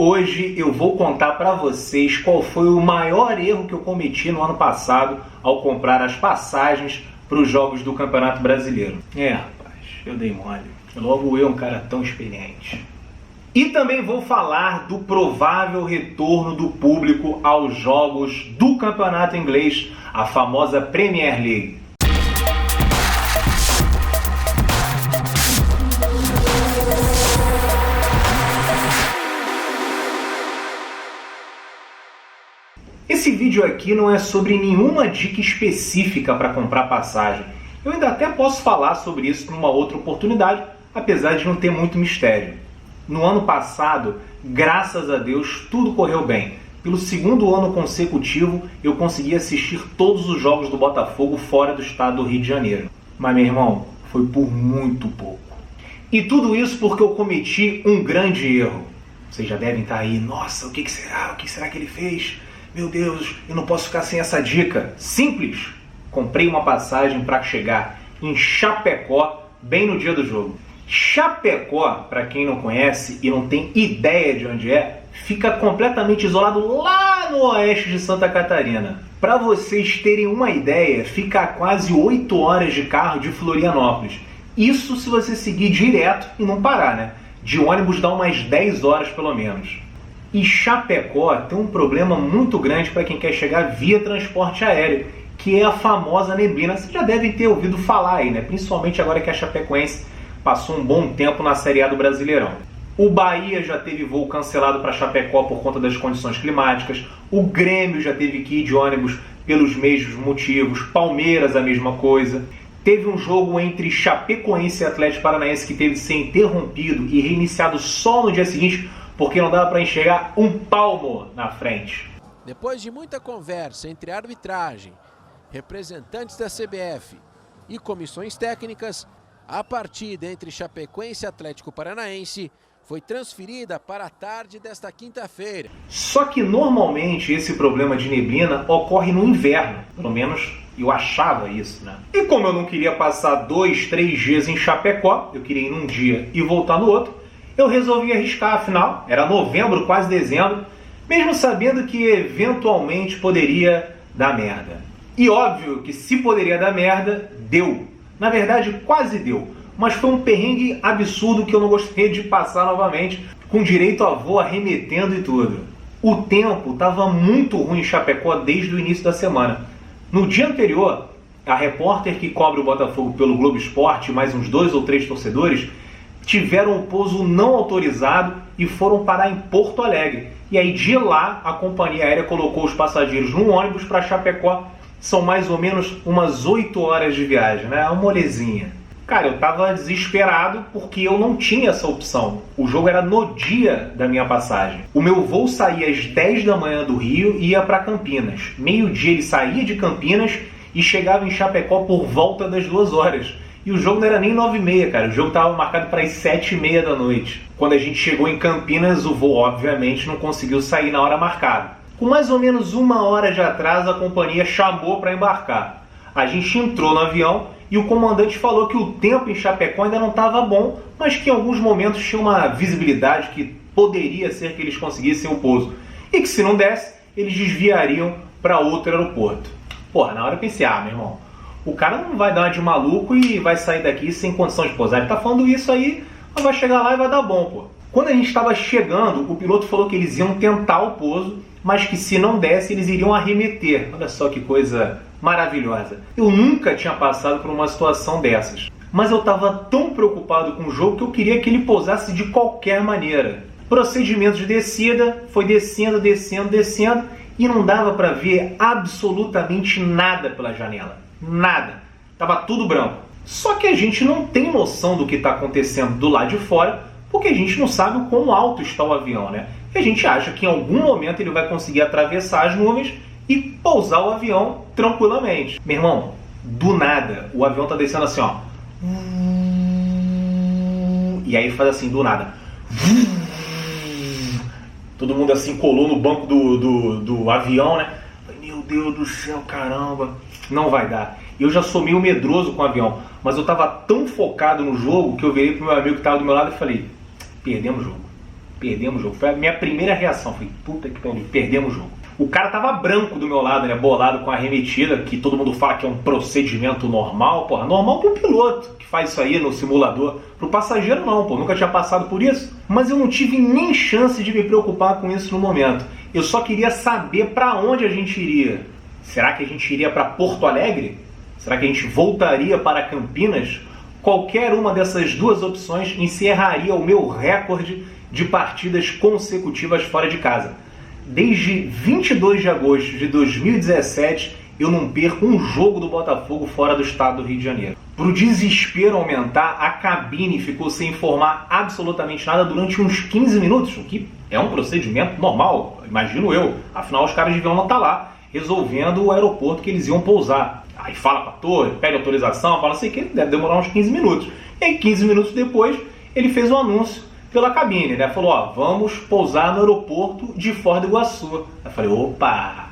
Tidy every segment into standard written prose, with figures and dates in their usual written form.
Hoje eu vou contar para vocês qual foi o maior erro que eu cometi no ano passado ao comprar as passagens para os jogos do Campeonato Brasileiro. Rapaz, eu dei mole. Logo eu, um cara tão experiente. E também vou falar do provável retorno do público aos jogos do Campeonato Inglês, a famosa Premier League. Esse vídeo aqui não é sobre nenhuma dica específica para comprar passagem. Eu ainda até posso falar sobre isso numa outra oportunidade, apesar de não ter muito mistério. No ano passado, graças a Deus, tudo correu bem. Pelo segundo ano consecutivo, eu consegui assistir todos os jogos do Botafogo fora do estado do Rio de Janeiro. Mas, meu irmão, foi por muito pouco. E tudo isso porque eu cometi um grande erro. Vocês já devem estar aí, nossa, o que será? O que será que ele fez? Meu Deus, eu não posso ficar sem essa dica. Simples. Comprei uma passagem para chegar em Chapecó, bem no dia do jogo. Chapecó, para quem não conhece e não tem ideia de onde é, fica completamente isolado lá no oeste de Santa Catarina. Para vocês terem uma ideia, fica a quase 8 horas de carro de Florianópolis. Isso se você seguir direto e não parar, né? De ônibus dá umas 10 horas pelo menos. E Chapecó tem um problema muito grande para quem quer chegar via transporte aéreo, que é a famosa neblina. Vocês já devem ter ouvido falar aí, né? Principalmente agora que a Chapecoense passou um bom tempo na Série A do Brasileirão. O Bahia já teve voo cancelado para Chapecó por conta das condições climáticas. O Grêmio já teve que ir de ônibus pelos mesmos motivos. Palmeiras, a mesma coisa. Teve um jogo entre Chapecoense e Atlético Paranaense que teve que ser interrompido e reiniciado só no dia seguinte, porque não dava para enxergar um palmo na frente. Depois de muita conversa entre arbitragem, representantes da CBF e comissões técnicas, a partida entre Chapecoense e Atlético Paranaense foi transferida para a tarde desta quinta-feira. Só que normalmente esse problema de neblina ocorre no inverno, pelo menos eu achava isso, né? E como eu não queria passar 2, 3 dias em Chapecó, eu queria ir num dia e voltar no outro, eu resolvi arriscar, afinal, era novembro, quase dezembro, mesmo sabendo que eventualmente poderia dar merda. E óbvio que se poderia dar merda, deu. Na verdade, quase deu. Mas foi um perrengue absurdo que eu não gostaria de passar novamente, com direito a voo arremetendo e tudo. O tempo estava muito ruim em Chapecó desde o início da semana. No dia anterior, a repórter que cobre o Botafogo pelo Globo Esporte, mais uns 2 ou 3 torcedores, tiveram um pouso não autorizado e foram parar em Porto Alegre. E aí de lá a companhia aérea colocou os passageiros num ônibus para Chapecó. São mais ou menos umas 8 horas de viagem, né? Uma molezinha. Cara, eu tava desesperado porque eu não tinha essa opção. O jogo era no dia da minha passagem. O meu voo saía às 10 da manhã do Rio e ia para Campinas. Meio-dia ele saía de Campinas e chegava em Chapecó por volta das 2 horas. E o jogo não era nem 9h30, cara. O jogo estava marcado para as 7h30 da noite. Quando a gente chegou em Campinas, o voo, obviamente, não conseguiu sair na hora marcada. Com mais ou menos 1 hora de atraso, a companhia chamou para embarcar. A gente entrou no avião e o comandante falou que o tempo em Chapecó ainda não estava bom, mas que em alguns momentos tinha uma visibilidade que poderia ser que eles conseguissem o pouso. E que se não desse, eles desviariam para outro aeroporto. Porra, na hora eu pensei, meu irmão, o cara não vai dar uma de maluco e vai sair daqui sem condição de pousar. Ele tá falando isso aí, mas vai chegar lá e vai dar bom, pô. Quando a gente estava chegando, o piloto falou que eles iam tentar o pouso, mas que se não desse, eles iriam arremeter. Olha só que coisa maravilhosa. Eu nunca tinha passado por uma situação dessas. Mas eu estava tão preocupado com o jogo que eu queria que ele pousasse de qualquer maneira. Procedimento de descida, foi descendo, e não dava para ver absolutamente nada pela janela. Nada. Tava tudo branco. Só que a gente não tem noção do que está acontecendo do lado de fora, porque a gente não sabe o quão alto está o avião, né? E a gente acha que em algum momento ele vai conseguir atravessar as nuvens e pousar o avião tranquilamente. Meu irmão, do nada, o avião tá descendo assim, ó. E aí faz assim, do nada. Todo mundo assim colou no banco do avião, né? Meu Deus do céu, caramba, não vai dar. Eu já sou meio medroso com o avião, mas eu tava tão focado no jogo que eu virei pro meu amigo que tava do meu lado e falei, perdemos o jogo. perdemos o jogo. Foi a minha primeira reação. Falei, puta que pariu, perdemos o jogo. O cara tava branco do meu lado, né? Bolado com a arremetida, que todo mundo fala que é um procedimento normal. Porra, normal pro piloto que faz isso aí no simulador. Pro passageiro não, pô. Nunca tinha passado por isso. Mas eu não tive nem chance de me preocupar com isso no momento. Eu só queria saber pra onde a gente iria. Será que a gente iria pra Porto Alegre? Será que a gente voltaria para Campinas? Qualquer uma dessas duas opções encerraria o meu recorde de partidas consecutivas fora de casa. Desde 22 de agosto de 2017, eu não perco um jogo do Botafogo fora do estado do Rio de Janeiro. Para o desespero aumentar, a cabine ficou sem informar absolutamente nada durante uns 15 minutos, o que é um procedimento normal, imagino eu. Afinal, os caras deviam estar lá resolvendo o aeroporto que eles iam pousar. Aí fala para a torre, pede autorização, fala não sei o que, deve demorar uns 15 minutos. E aí, 15 minutos depois, ele fez um anúncio pela cabine, né? Falou, ó, vamos pousar no aeroporto de Foz do Iguaçu. Eu falei, opa,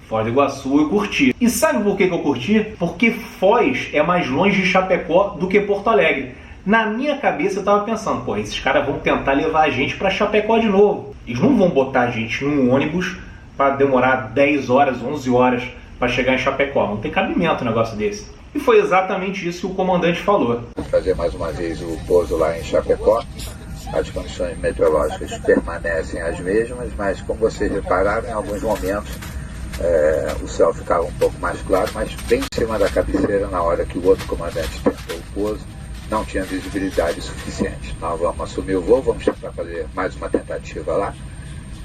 Foz do Iguaçu eu curti. E sabe por que eu curti? Porque Foz é mais longe de Chapecó do que Porto Alegre. Na minha cabeça eu tava pensando, pô, esses caras vão tentar levar a gente para Chapecó de novo. Eles não vão botar a gente num ônibus para demorar 10 horas, 11 horas para chegar em Chapecó. Não tem cabimento um negócio desse. E foi exatamente isso que o comandante falou. Fazer mais uma vez o pouso lá em Chapecó. As condições meteorológicas permanecem as mesmas, mas como vocês repararam, em alguns momentos o céu ficava um pouco mais claro, mas bem em cima da cabeceira, na hora que o outro comandante tentou o pouso, não tinha visibilidade suficiente. Nós vamos assumir o voo, vamos tentar fazer mais uma tentativa lá.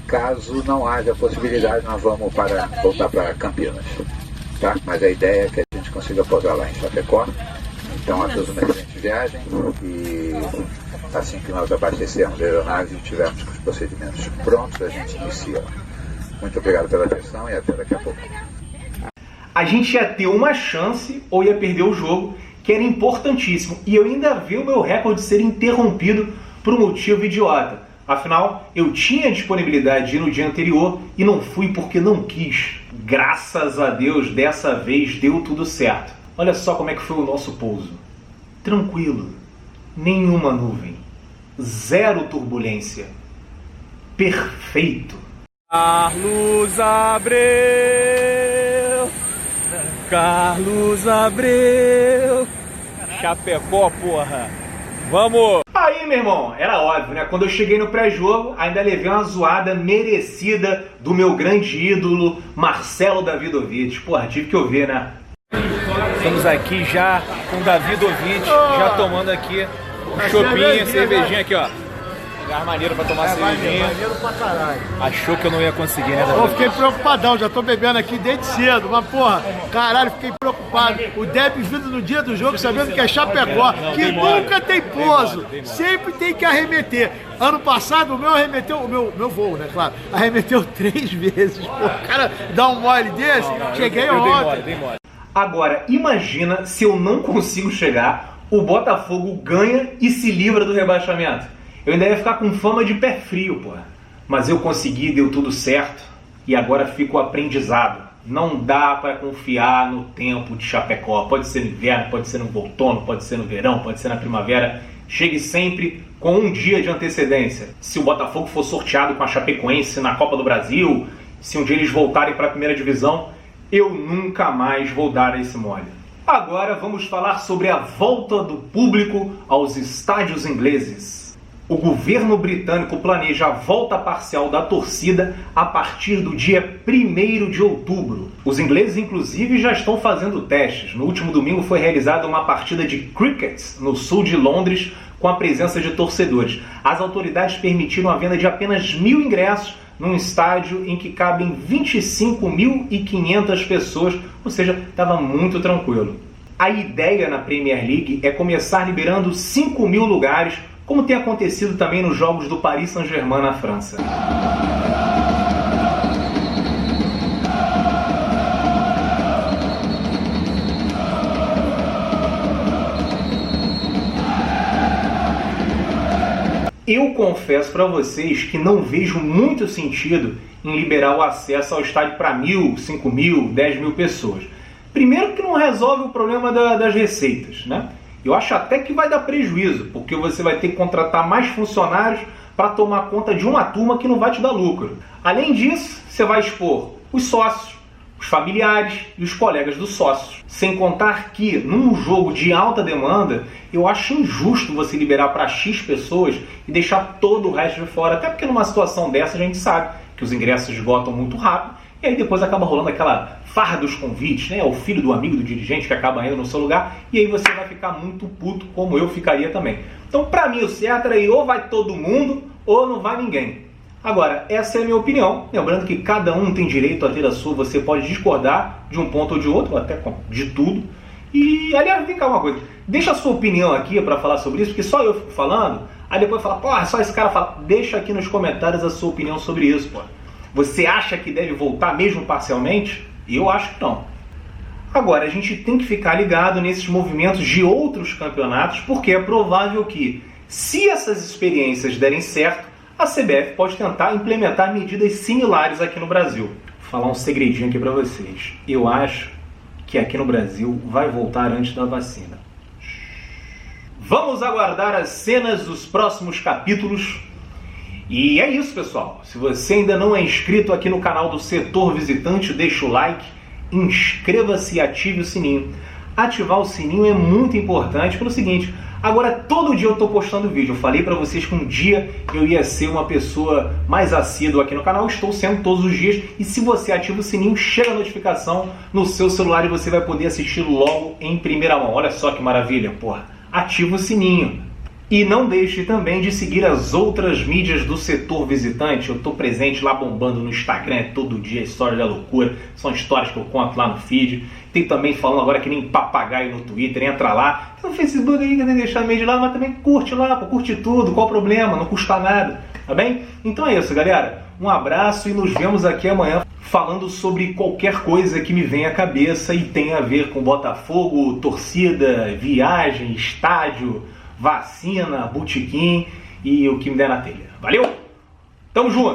Caso não haja possibilidade, nós vamos voltar para Campinas. Tá? Mas a ideia é que a gente consiga pousar lá em Chapecó. Então, a todos uma excelente viagem e assim que nós abastecermos a aeronave e tivermos os procedimentos prontos, a gente inicia. Muito obrigado pela atenção e até daqui a pouco. A gente ia ter uma chance ou ia perder o jogo, que era importantíssimo. E eu ainda vi o meu recorde ser interrompido por um motivo idiota. Afinal, eu tinha disponibilidade de ir no dia anterior e não fui porque não quis. Graças a Deus, dessa vez deu tudo certo. Olha só como é que foi o nosso pouso. Tranquilo, nenhuma nuvem, zero turbulência. Perfeito. Carlos Abreu, Carlos Abreu, Chapecó, porra. Vamos! Aí, meu irmão, era óbvio, né? Quando eu cheguei no pré-jogo, ainda levei uma zoada merecida do meu grande ídolo, Marcelo Davidovich. Porra, tive que ouvir, né? Estamos aqui já com o Davidovich, já tomando aqui um chopinho, cervejinha aqui, ó. Lugar maneiro pra tomar cervejinha. Maneiro pra caralho. Achou que eu não ia conseguir, né, Eu Davidovich? fiquei preocupadão, já tô bebendo aqui desde cedo, mas porra, caralho, fiquei preocupado. O Depp vindo no dia do jogo sabendo que é Chapecó, que nunca tem pouso, sempre tem que arremeter. Ano passado o meu arremeteu, o meu voo, né, claro, arremeteu 3 vezes. Pô, o cara dá um mole desse, cheguei ontem. Dei mole. Agora, imagina se eu não consigo chegar, o Botafogo ganha e se livra do rebaixamento. Eu ainda ia ficar com fama de pé frio, porra. Mas eu consegui, deu tudo certo. E agora fica o aprendizado. Não dá para confiar no tempo de Chapecó. Pode ser no inverno, pode ser no outono, pode ser no verão, pode ser na primavera. Chegue sempre com um dia de antecedência. Se o Botafogo for sorteado com a Chapecoense na Copa do Brasil, se um dia eles voltarem para a primeira divisão, eu nunca mais vou dar esse mole. Agora vamos falar sobre a volta do público aos estádios ingleses. O governo britânico planeja a volta parcial da torcida a partir do dia 1º de outubro. Os ingleses, inclusive, já estão fazendo testes. No último domingo foi realizada uma partida de cricket no sul de Londres com a presença de torcedores. As autoridades permitiram a venda de apenas 1.000 ingressos num estádio em que cabem 25.500 pessoas, ou seja, estava muito tranquilo. A ideia na Premier League é começar liberando 5.000 lugares, como tem acontecido também nos jogos do Paris Saint-Germain na França. Eu confesso para vocês que não vejo muito sentido em liberar o acesso ao estádio para 1.000, 5.000, 10.000 pessoas. Primeiro que não resolve o problema das receitas, né? Eu acho até que vai dar prejuízo, porque você vai ter que contratar mais funcionários para tomar conta de uma turma que não vai te dar lucro. Além disso, você vai expor os sócios, os familiares e os colegas dos sócios. Sem contar que, num jogo de alta demanda, eu acho injusto você liberar para X pessoas e deixar todo o resto de fora. Até porque numa situação dessa a gente sabe que os ingressos esgotam muito rápido e aí depois acaba rolando aquela farra dos convites, né? O filho do amigo do dirigente que acaba indo no seu lugar e aí você vai ficar muito puto, como eu ficaria também. Então, para mim, o certo era aí, ou vai todo mundo ou não vai ninguém. Agora, essa é a minha opinião. Lembrando que cada um tem direito a ter a sua. Você pode discordar de um ponto ou de outro, ou até de tudo. E, aliás, vem cá uma coisa. Deixa a sua opinião aqui para falar sobre isso, porque só eu fico falando. Aí depois fala, porra, só esse cara fala. Deixa aqui nos comentários a sua opinião sobre isso, pô. Você acha que deve voltar mesmo parcialmente? Eu acho que não. Agora, a gente tem que ficar ligado nesses movimentos de outros campeonatos, porque é provável que, se essas experiências derem certo, a CBF pode tentar implementar medidas similares aqui no Brasil. Vou falar um segredinho aqui para vocês. Eu acho que aqui no Brasil vai voltar antes da vacina. Vamos aguardar as cenas dos próximos capítulos. E é isso, pessoal. Se você ainda não é inscrito aqui no canal do Setor Visitante, deixa o like, inscreva-se e ative o sininho. Ativar o sininho é muito importante pelo seguinte: agora todo dia eu estou postando vídeo. Eu falei para vocês que um dia eu ia ser uma pessoa mais assídua aqui no canal. Estou sendo todos os dias. E se você ativa o sininho, chega a notificação no seu celular e você vai poder assistir logo em primeira mão. Olha só que maravilha, porra. Ativa o sininho. E não deixe também de seguir as outras mídias do Setor Visitante. Eu estou presente lá bombando no Instagram todo dia, História da Loucura. São histórias que eu conto lá no feed. Tem também falando agora que nem papagaio no Twitter. Entra lá. Tem no Facebook aí, que tem que deixar meio de lado, mas também curte lá, pô, curte tudo. Qual o problema? Não custa nada. Tá bem? Então é isso, galera. Um abraço e nos vemos aqui amanhã falando sobre qualquer coisa que me venha à cabeça e tenha a ver com Botafogo, torcida, viagem, estádio, vacina, botequim e o que me der na telha. Valeu? Tamo junto!